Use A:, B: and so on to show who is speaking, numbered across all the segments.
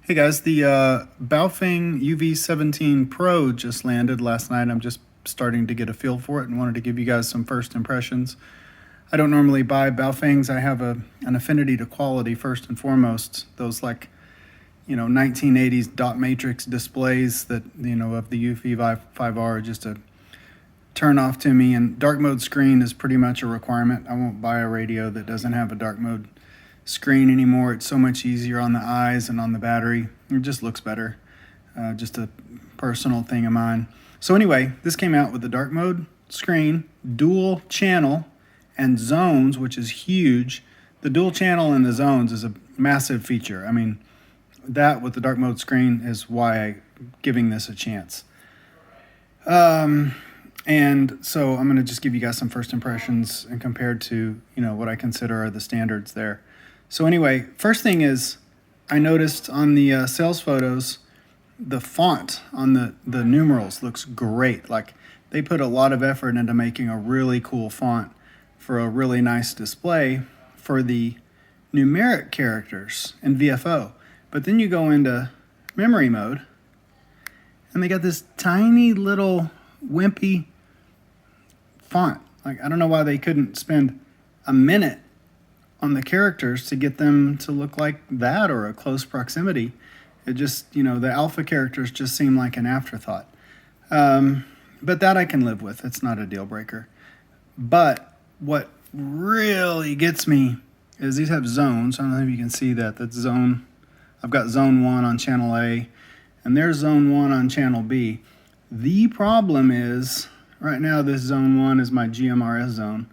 A: Hey guys, the Baofeng UV-17 Pro just landed last night. I'm just starting to get a feel for it and wanted to give you guys some first impressions. I don't normally buy Baofengs. I have an affinity to quality first and foremost. Those 1980s dot matrix displays that, of the UV-5R are just a turn off to me. And dark mode screen is pretty much a requirement. I won't buy a radio that doesn't have a dark mode screen anymore. It's so much easier on the eyes and on the battery. It just looks better. Just a personal thing of mine. So anyway, this came out with the dark mode screen, dual channel, and zones, which is huge. The dual channel and the zones is a massive feature. I mean, that with the dark mode screen is why I'm giving this a chance. And so I'm going to just give you guys some first impressions and compared to, what I consider are the standards there. So anyway, first thing is I noticed on the sales photos, the font on the numerals looks great. Like they put a lot of effort into making a really cool font for a really nice display for the numeric characters in VFO. But then you go into memory mode and they got this tiny little wimpy font. Like I don't know why they couldn't spend a minute on the characters to get them to look like that or a close proximity. It just, the alpha characters just seem like an afterthought. But that I can live with. It's not a deal breaker. But what really gets me is these have zones. I don't know if you can see that. That's zone. I've got zone 1 on channel A, and there's zone 1 on channel B. The problem is, right now this zone 1 is my GMRS zone.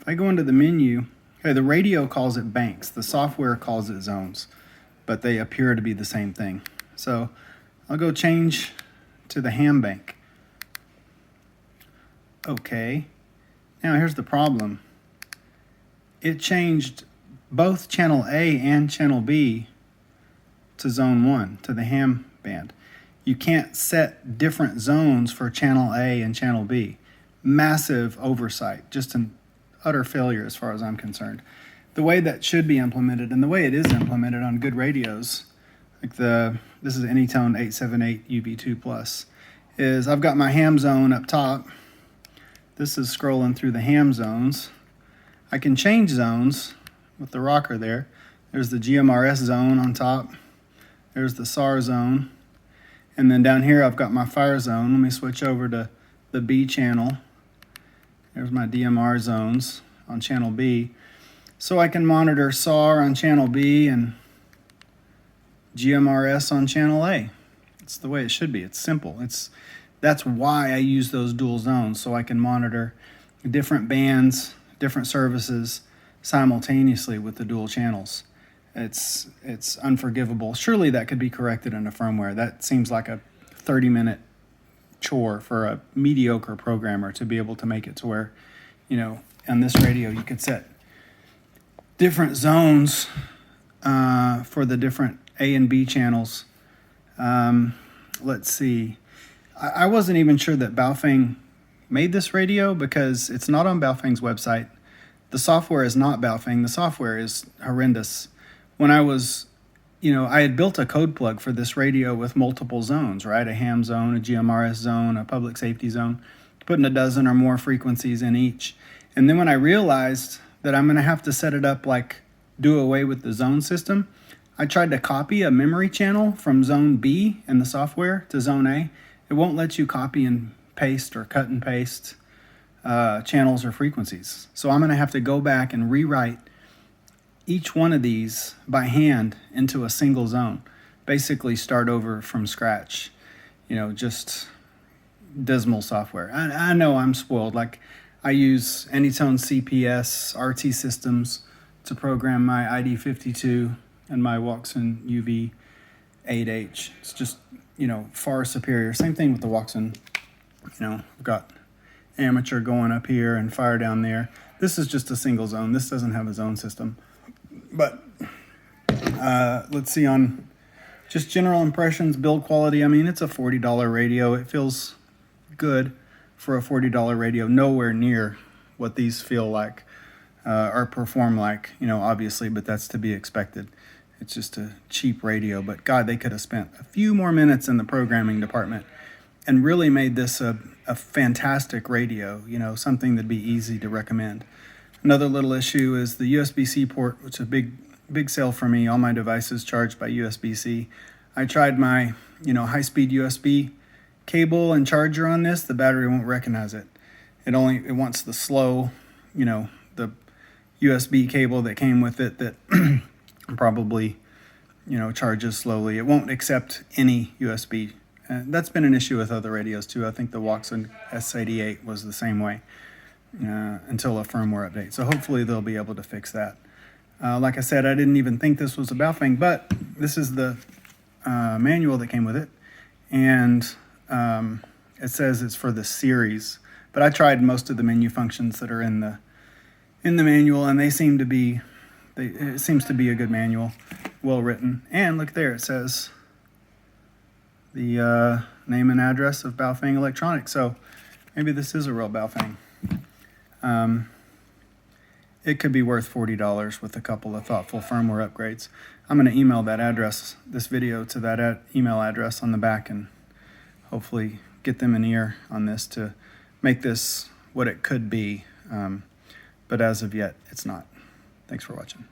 A: If I go into the menu, the radio calls it banks. The software calls it zones, but they appear to be the same thing. So I'll go change to the ham bank. Okay. Now here's the problem. It changed both channel A and channel B to zone 1, to the ham band. You can't set different zones for channel A and channel B. Massive oversight, just an utter failure as far as I'm concerned. The way that should be implemented and the way it is implemented on good radios, like this is Anytone 878 UV2 Plus, is I've got my ham zone up top. This is scrolling through the ham zones. I can change zones with the rocker there. There's the GMRS zone on top. There's the SAR zone. And then down here I've got my fire zone. Let me switch over to the B channel. There's my DMR zones on channel B. So I can monitor SAR on channel B and GMRS on channel A. It's the way it should be. It's simple. That's why I use those dual zones, so I can monitor different bands, different services simultaneously with the dual channels. It's unforgivable. Surely that could be corrected in a firmware. That seems like a 30-minute chore for a mediocre programmer to be able to make it to where, on this radio you could set different zones for the different A and B channels. Let's see. I wasn't even sure that Baofeng made this radio because it's not on Baofeng's website. The software is not Baofeng. The software is horrendous. When I was I had built a code plug for this radio with multiple zones, right? A ham zone, a GMRS zone, a public safety zone, putting a dozen or more frequencies in each. And then when I realized that I'm going to have to set it up do away with the zone system, I tried to copy a memory channel from zone B in the software to zone A. It won't let you copy and paste or cut and paste channels or frequencies. So I'm going to have to go back and rewrite each one of these by hand into a single zone. Basically start over from scratch. Just dismal software. I know I'm spoiled. I use Anytone CPS RT systems to program my ID52 and my Woxen UV8H. It's just, far superior. Same thing with the Woxen. I've got amateur going up here and fire down there. This is just a single zone. This doesn't have a zone system. But let's see on just general impressions, build quality. I mean, it's a $40 radio. It feels good for a $40 radio. Nowhere near what these feel like or perform like, obviously, but that's to be expected. It's just a cheap radio, but God, they could have spent a few more minutes in the programming department and really made this a fantastic radio, you know, something that'd be easy to recommend. Another little issue is the USB-C port, which is a big sale for me. All my devices charged by USB-C. I tried my, you know, high-speed USB cable and charger on this. The battery won't recognize it. It wants the slow, you know, the USB cable that came with it that probably, you know, charges slowly. It won't accept any USB. That's been an issue with other radios too. I think the Watson S88 was the same way until a firmware update. So hopefully they'll be able to fix that. Like I said, I didn't even think this was a Baofeng, but this is the manual that came with it. And it says it's for the series. But I tried most of the menu functions that are in the manual, and it seems to be a good manual, well written. And look there, it says the name and address of Baofeng Electronics. So maybe this is a real Baofeng. It could be worth $40 with a couple of thoughtful firmware upgrades. I'm going to email that address, this video, to that email address on the back, and hopefully get them an ear on this to make this what it could be. But as of yet, it's not. Thanks for watching.